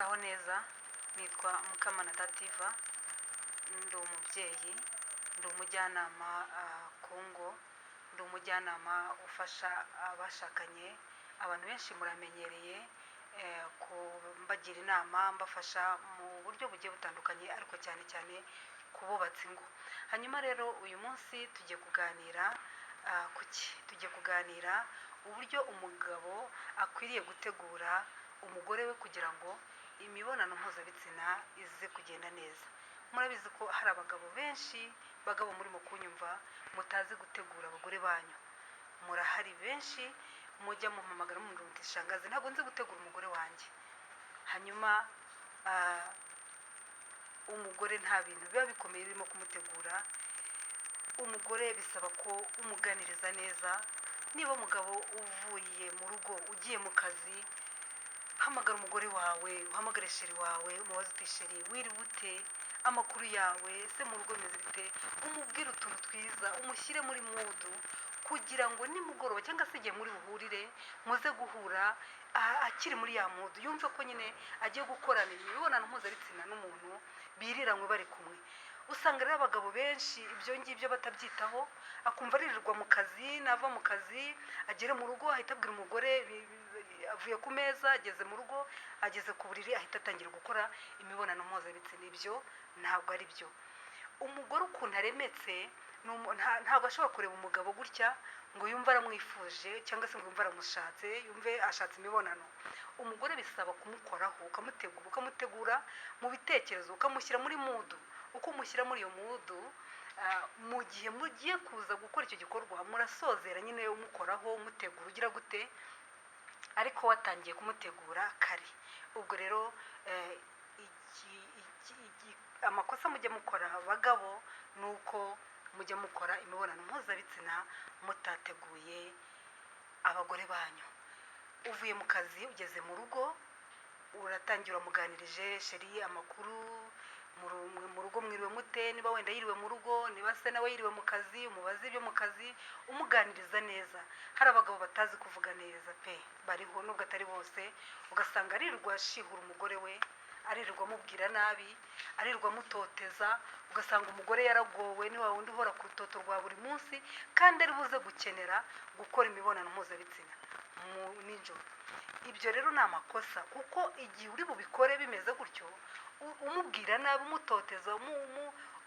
Aho neza nitwa Mukamana Dativa, ndi umubyeyi, ndi umujyanama ku ngo, ndi umujyanama ufasha abashakanye. Abantu benshi muramenyereye kumbagira inama mbafasha mu buryo bugiye butandukanye, ariko cyane cyane kububatsa ingo. Hanyuma rero uyu munsi tugiye kuganira tugiye kuganira uburyo umugabo akwiriye gutegura umugore we kugira ngo imibonano mpuzabitsina ize kugenda neza. Murabizi ko hari abagabo benshi, bagabo muri mu kunyumva, mutazi gutegura abagore banyu. Murahari benshi mujya mumpamagara mu nduti shangazi, ntabwo nzi gutegura umugore wanjye. Hanyuma umugore nta bintu biba bikomeye birimo kumutegura. Umugore bisaba ko umuganiriza neza. Niba umugabo uvuye mu rugo ugiye mu kazi, hamagara umugore wawe, uhamagare sheri wawe, umubaze uti sheri wiri bute, amakuru yawe, se mu rugo meze bite, umubwire utuntu twiza, umushyire muri mudu kugira ngo nimugoroba cyangwa se igihe muri buhurire muze guhura akiri muri ya mudu, yumve ko nyine agiye gukorana imibonano mpuzabitsina n'umuntu biriranywe bari kumwe. Usanga rero abagabo benshi ibyo ngibyo batabyitaho, akumva aririrwa mu kazi, nava mu kazi agere mu rugo ahita abwira umugore, avuye ku meza ageze mu rugo, ageze ku buriri ahita atangira gukora imibonano mpuzabitsina. Ibyo ntabwo ari byo. Umugore ukuntu aremetse ntabwo ashobora kureba umugabo gutya ngo yumve aramwifuje cyangwa se ngo yumve aramushatse, yumve ashatse imibonano. Umugore bisaba kumukoraho, ukamutegura mu bitekerezo, ukamushyira muri mudu. Uko umushyira muri iyo mudu, mu gihe mugiye kuza gukora icyo gikorwa murasozera nyine umukoraho, umutegura ugira gute, ariko watangiye kumutegura kare. Ubwo rero amakosa mujya mukora abagabo ni uko mujya mukora imibonano mpuzabitsina mutateguye abagore banyu. Uvuye mu kazi ugeze mu rugo, uratangira umuganirije sheri amakuru, mu rugo mwiriwe mute, niba wenda yiriwe mu rugo, niba se nawe yiriwe mu kazi, umubaze ibyo mu kazi, umuganiriza neza. Hari abagabo batazi kuvuga neza pe, bariho nubwo atari bose, ugasanga aririrwa ashihura umugore we, aririrwa amubwira nabi, aririrwa amutoteza, ugasanga umugore yaragowe, ni wa wundi uhora ku rutoto rwa buri munsi, kandi ari buze gukenera gukora imibonano mpuzabitsina nijoro. Ibyo rero ni amakosa, kuko igihe uri bubikore bimeze gutyo, umubwira nabi, umutoteza,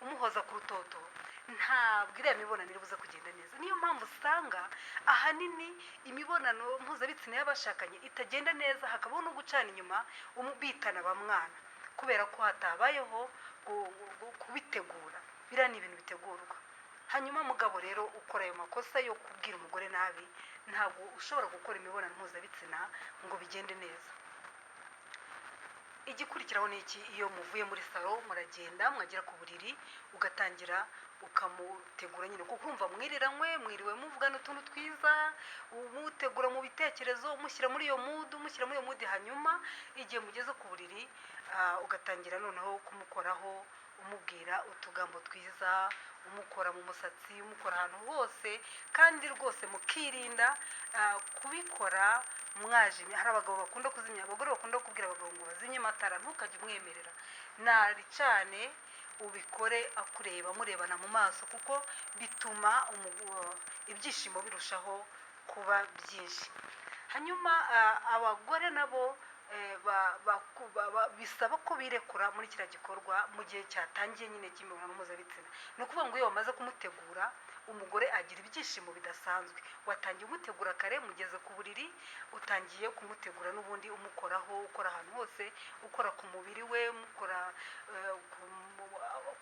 umuhoza ku rutoto, ntabwo iriya mibonano iri buze kugenda neza. Niyo mpamvu usanga ahanini imibonano mpuzabitsina y'abashakanye itagenda neza, hakabaho no gucana inyuma, bitana bamwana, kubera ko hatabayeho kubitegura. Biriya ni ibintu bitegurwa. Hanyuma mugabo rero ukora ayo makosa yo kubwira umugore nabi, ntabwo ushobora gukora imibonano mpuzabitsina ngo bigende neza. Igikurikiraho ni iki? Iyo muvuye muri salo muragenda mwagera ku buriri, ugatangira ukamutegura nyine, kuko urumva mwiriranywe, mwiriwe muvugana utuntu twiza, umutegura mu bitekerezo, umushyira muri iyo mudu. Hanyuma igihe mugeze ku buriri, ugatangira noneho kumukoraho, umubwira utugambo twiza, umukora mu musatsi, umukora ahantu hose, kandi rwose mukirinda kubikora mwajimye. Hari abagabo bakunda kuzimya, abagore bakunda kubwira abagabo ngo bazimye amatara, ntukajye umwemerera. Nari cyane ubikore akureba, murebana mu maso, kuko bituma ibyishimo birushaho kuba byinshi. Hanyuma abagore nabo bisaba ko birekura muri kiriya gikorwa mu gihe cyatangiye nyine cy'imibonano mpuzabitsina. Ni ukuvuga ngo iyo wamaze kumutegura, umugore agira ibyishimo bidasanzwe. Watangiye umutegura kare, mugeze ku buriri, utangiye kumutegura n'ubundi umukoraho, ukora ahantu hose, ukora ku mubiri we, umukora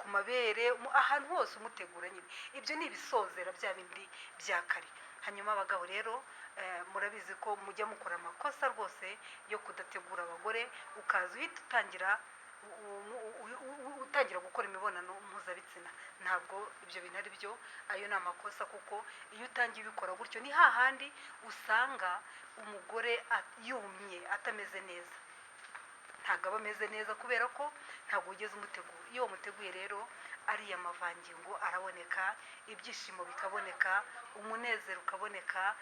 ku mabere, ahantu hose umutegura nyine. Ibyo ni ibisozera bya bindi bya kare. Hanyuma abagabo rero murabizi ko mujya mukora amakosa rwose yo kudategura abagore, ukaza uhita utangira gukora imibonano mpuzabitsina. Ntabwo ibyo bintu ari byo, ayo ni amakosa, kuko iyo utangiye ubikora gutyo ni hahandi usanga umugore yumye, atameze neza. Ntabwo aba ameze neza kubera ko ntabwo ugeze umutegura. Iyo wamuteguye rero ariya mavangingo araboneka, ibyishimo bikaboneka, umunezero ukaboneka,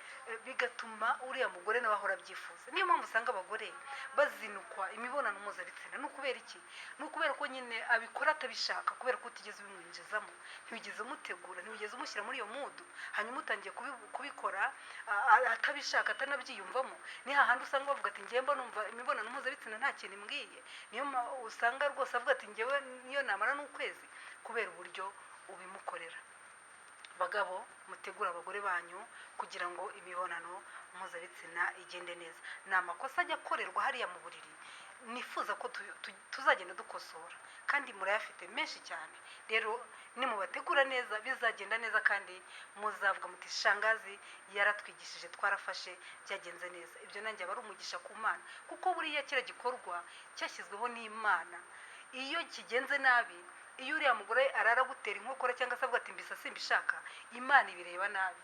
bigatuma uriya mugore nawe ahora abyifuza. Niyo mpamvu usanga abagore bazinukwa imibonano mpuzabitsina. Ni ukubera iki? Ni ukubera ko nyine abikora atabishaka, kubera ko utigeze ubimwinjizamo, ntiwigeze umutegura, ntiwigeze umushyira muri iyo mudu, hanyuma utangiye kubikora atabishaka, atanabyiyumvamo. Ni hahandi usanga bavuga ati njyewe numva imibonano mpuzabitsina nta kintu imbwiye. Niyo usanga rwose avuga ati njyewe niyo namara n'ukwezi, kubera uburyo ubimukorera. Bagabo, mutegura abagore banyu kugira ngo imibonano mpuzabitsina igende neza. Ni amakosa ajya akorerwa hariya mu buriri, nifuza ko tuzagenda dukosora, kandi murayafite menshi cyane. Rero nimubategura neza bizagenda neza, kandi muzavuga muti shangazi yaratwigishije, twarafashe, byagenze neza. Ibyo nanjye aba ari umugisha ku Mana, kuko buriya kira gikorwa cyashyizweho n'Imana. Iyo kigenze nabi, iyo uriya mugore arara gutera inkokora cyangwa se avuga ati mbisa simbishaka, Imana ibireba nabi,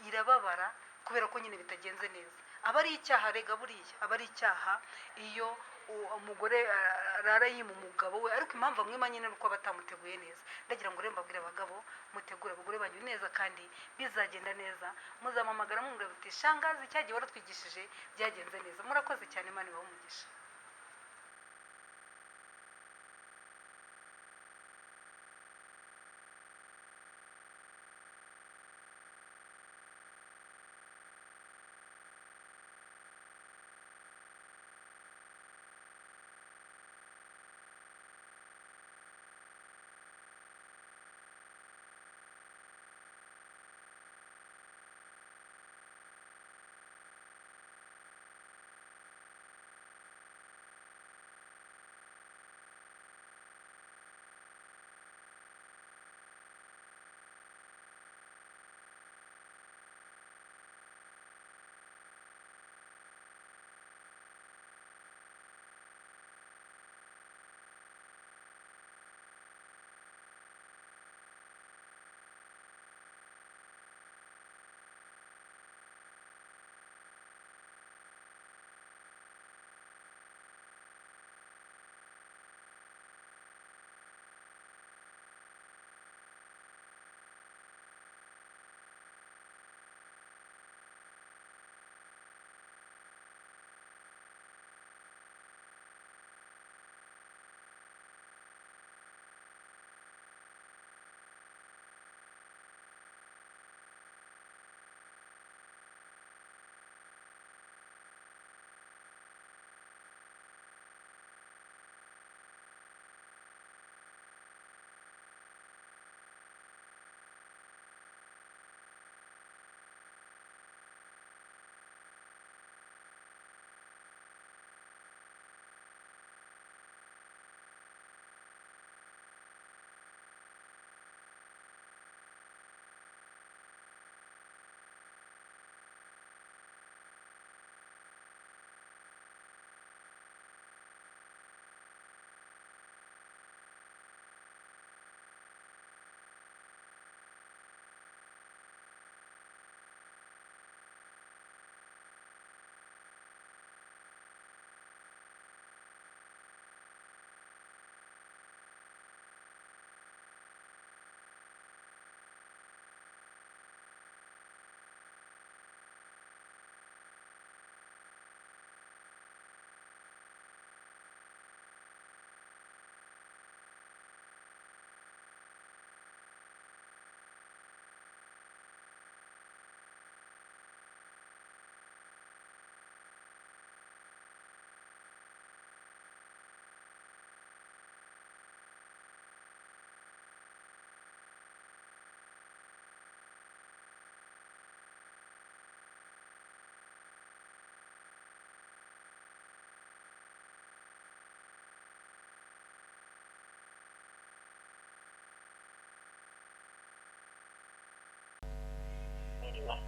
irababara, kubera ko nyine bitagenze neza. Aba ari icyaha, rega buriya aba ari icyaha iyo umugore arara yima umugabo we, ariko impamvu amwima nyine nuko batamuteguye neza. Ndagira ngo rero mbabwire abagabo, mutegure abagore banyu neza, kandi bizagenda neza. Muzamamagara mumubwira muti shangazi cyagiye waratwigishije, byagenze neza. Murakoze cyane, Imana ibahe umugisha.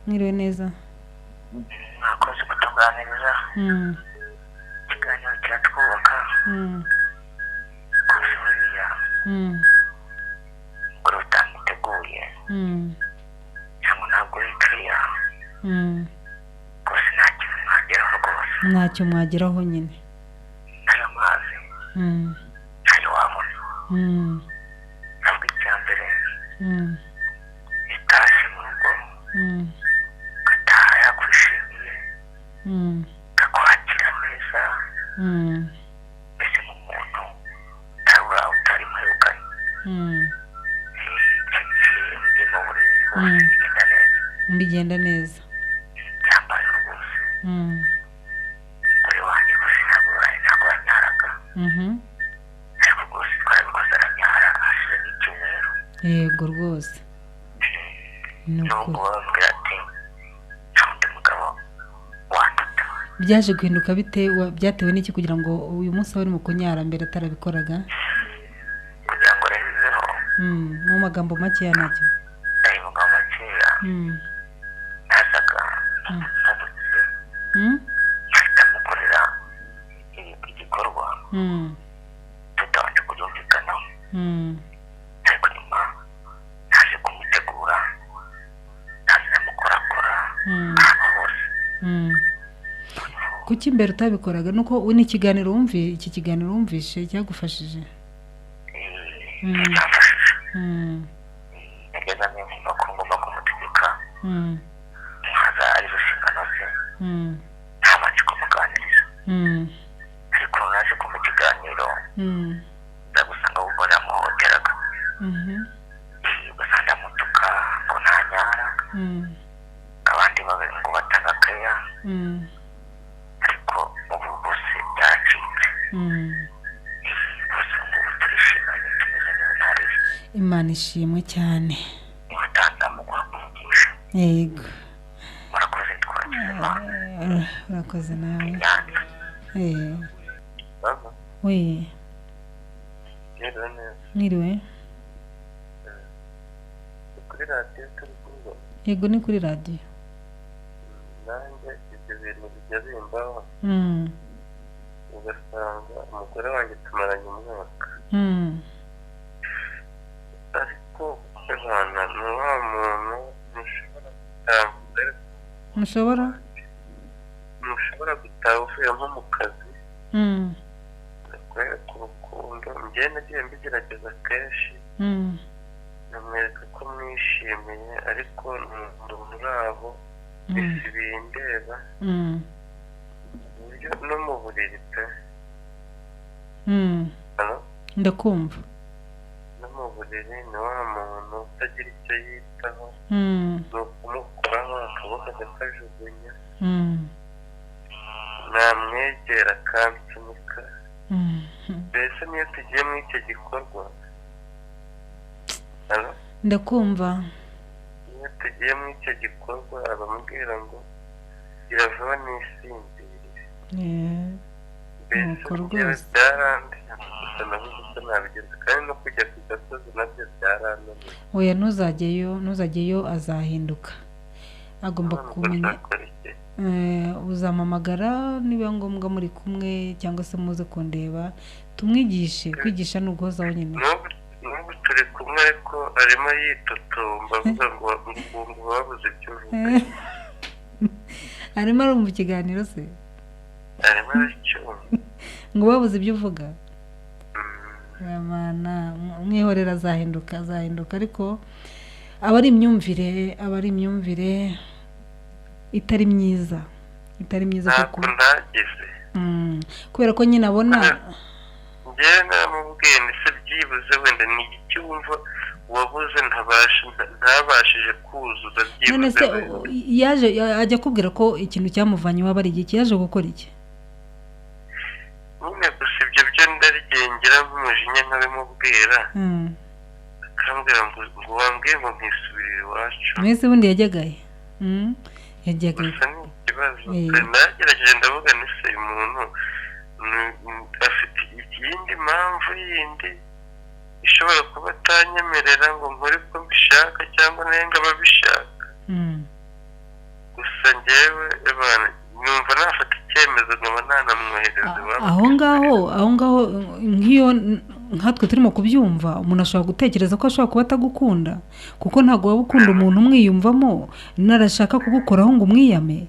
Mwiriwe neza. Mwakoze kutuganiriza ikiganiro kiratwubaka kurusha uriya umugore utamwiteguye cyangwa ntabwo wicuriya rwose nta kintu mwageraho rwose, ntacyo mwageraho nyine, ayo mazi ntayo wabona. ntabwo icya mbere itashye mu rugo gataha yakwishimiye kakwakira neza mbese nk'umuntu utari mwirukanye ndi mu buriri bose bigenda neza bigenda neza byambaye rwose kuri wanjye gusa ntabwo yanyaraga ariko rwose twarabikoze aranyara hashize n'icyumweru yego rwose nubwo bambwira ati nta wundi mugabo wanduta byaje guhinduka bite byatewe n'iki kugira ngo uyu munsi abe ari mu kunyara mbere atarabikoraga kugira ngo rebeho mu magambo makeya nacyo ari mu magambo makeya nasaga ntabutse ahita amukorera igikorwa tutabanje kubyumvikanaho ariko nyuma naje kumutegura naje namukorakora ahantu hose kuki imbere utabikoraga nuko n'ikiganiro iki kiganiro wumvishe cyagufashije cyamfashije nageza nimba ko ngomba kumutegeka nkaza arizo nshingano ze ntabanje kumuganiriza ariko naje ku mu kiganiro ndagusanga ahubwo namuhoteraga gusa ndamutuka ngo ntanyara abandi ngo batanga keya ariko ubu bose byacitse bose ngubu turishimanye tumeze neza ntaribi imana ishimwe cyane nibatanga mu guhagurugisha yego murakoze twakirema urakoze nawe inyanza we rero neza mwiriwe kuri radiyo turi kumwe yego ni kuri radiyo nanjye ibyo bintu bijya bimbaho ugasanga umugore wanjye tumaranye umwaka ariko abana ni wa muntu mushobora gutaha uvuye nko mu kazi kubera ku rukundo njyewe nagiye mbigerageza kenshi namwereka ko mwishimiye ariko ni muri abo isi bindeba uburyo no mu buriri pe ndakumva no mu buriri ni wa muntu utagira icyo yitaho ni ukumukoraho akaboko akajugunya namwegera akansunika mbese niyo tugiye muri icyo gikorwa ndakumva iyo tugiye muri icyo gikorwa abamubwira ngo irava nisinzirire mbese njyewe byarandiye gusa nabuze uko nabigeze kandi no kujya ku gasozi nabyo byarananiye oya ntuzajyeyo azahinduka agomba kumenya uzampamagara niba ngombwa muri kumwe cyangwa se muze kundeba tumwigishe kwigisha ni uguhozaho nyine n'ubu turi kumwe ariko arimo yitotomba avuga ngo babuze ibyo uvuga arimo arumva ikiganiro se arimo aracyumva ngo babuze ibyo uvuga mwihorera azahinduka ariko aba ari imyumvire itari myiza ntabwo ndagize kubera ko nyine abona njyewe naramubwiye ndetse byibuze wenda ni iki wumva wabuze ntabashije kuzuza byibuze yaje ajya akubwira ko ikintu cyamuvanye waba ari iki yaje gukora iki nyine gusa ibyo byo ndarigengera nk'umujinya nkabimubwira akambwira ngo wambwiye ngo nkisubirire iwacu mwese ubundi yajyagaye gusa ni ikibazo nagerageje ndavuga nise uyu muntu afite iyindi mpamvu yindi ishobora kuba atanyemerera ngo nkore uko mbishaka cyangwa nenga ababishaka gusa njyewe numva nafata icyemezo nkaba nanamwohereza iwabo aho ngaho nk'iyo nkatwe turimo kubyumva umuntu ashobora gutekereza ko ashobora kuba atagukunda kuko ntabwo waba ukunda umuntu umwiyumvamo narashaka kugukoraho ngo umwiyame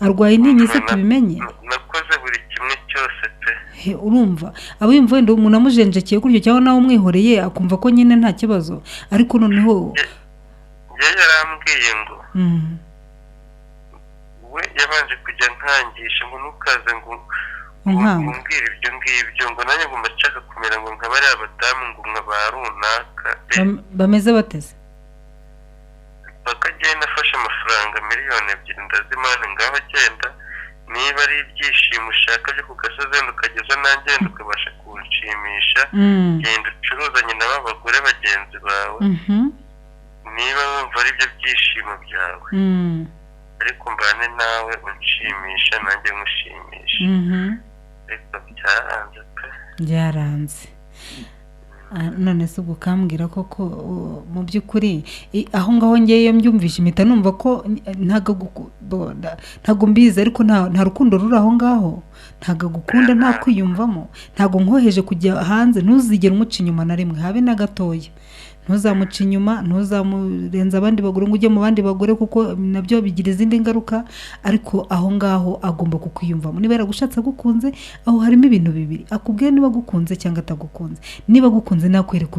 arwaye intinyi se tubimenye nakoze buri kimwe cyose pe urumva aba yumva wenda umuntu amujenjekeye gutyo cyangwa nawe umwihoreye akumva ko nyine nta kibazo ariko noneho yarambwiye ngo we yabanje kujya nkangisha ngo ntukaze ngo umbwire ibyo ngibyo ngo nanjye ngomba nshaka kumera ngo nka bariya badamu ngo nka ba runaka bameze bateze bakagenda afashe amafaranga 2,000,000 ndazimana ngaho agenda niba ari ibyishimo ushaka byo ku gasozi wenda ukageza nanjye wenda ukabasha kunshimisha genda ucuruzanye n'abagore bagenzi bawe niba wumva ari byo byishimo byawe ariko mbane nawe unshimisha nanjye nkushimisha ariko byaranze pe byaranze none se ubwo ukambwira koko mu by'ukuri aho ngaho ngewe mbyumvisha impita numva ko ntago mbizi ariko nta rukundo ruri aho ngaho ntago agukunda nta kwiyumvamo ntago nkoheje kujya hanze ntuzigere umuca inyuma na rimwe habe na gatoya ntuzamuca inyuma ntuzamurenza abandi bagore ngo ujye mu bandi bagore kuko nabyo bigira izindi ngaruka ariko aho ngaho agomba kukwiyumvamo niba yaragushatse agukunze aho harimo ibintu bibiri akubwiye niba agukunze cyangwa atagukunze niba agukunze nakwereka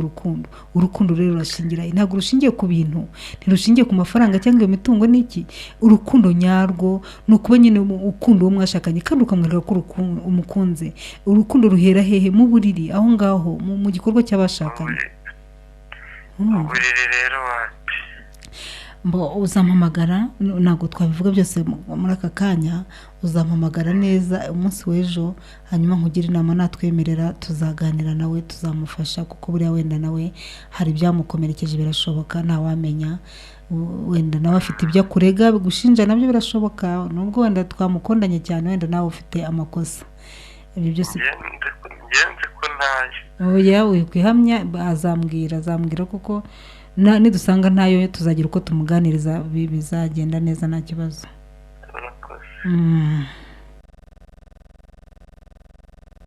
urukundo rero rurashingira ntabwo rushingiye ku bintu ntirushingiye ku mafaranga cyangwa iyo mitungo n'iki urukundo nyarwo ni ukuba nyine ukunda uwo mwashakanye kandi ukamwereka ko umukunze urukundo ruhera hehe mu buriri aho ngaho mu gikorwa cy'abashakanye uburiri rero uzampamagara ntabwo twabivuga byose muri aka kanya uzampamagara neza umunsi w'ejo hanyuma nkugire inama natwemerera tuzaganira nawe tuzamufasha kuko buriya wenda nawe hari ibyamukomerekeje birashoboka ntawamenya wenda nawe afite ibyo akurega gushinja nabyo birashoboka nubwo wenda twamukundanye cyane wenda nawe ufite amakosa ibyo byose oya wikwihamya azambwira kuko nidusanga ntayo tuzagira uko tumuganiriza bizagenda neza nta kibazo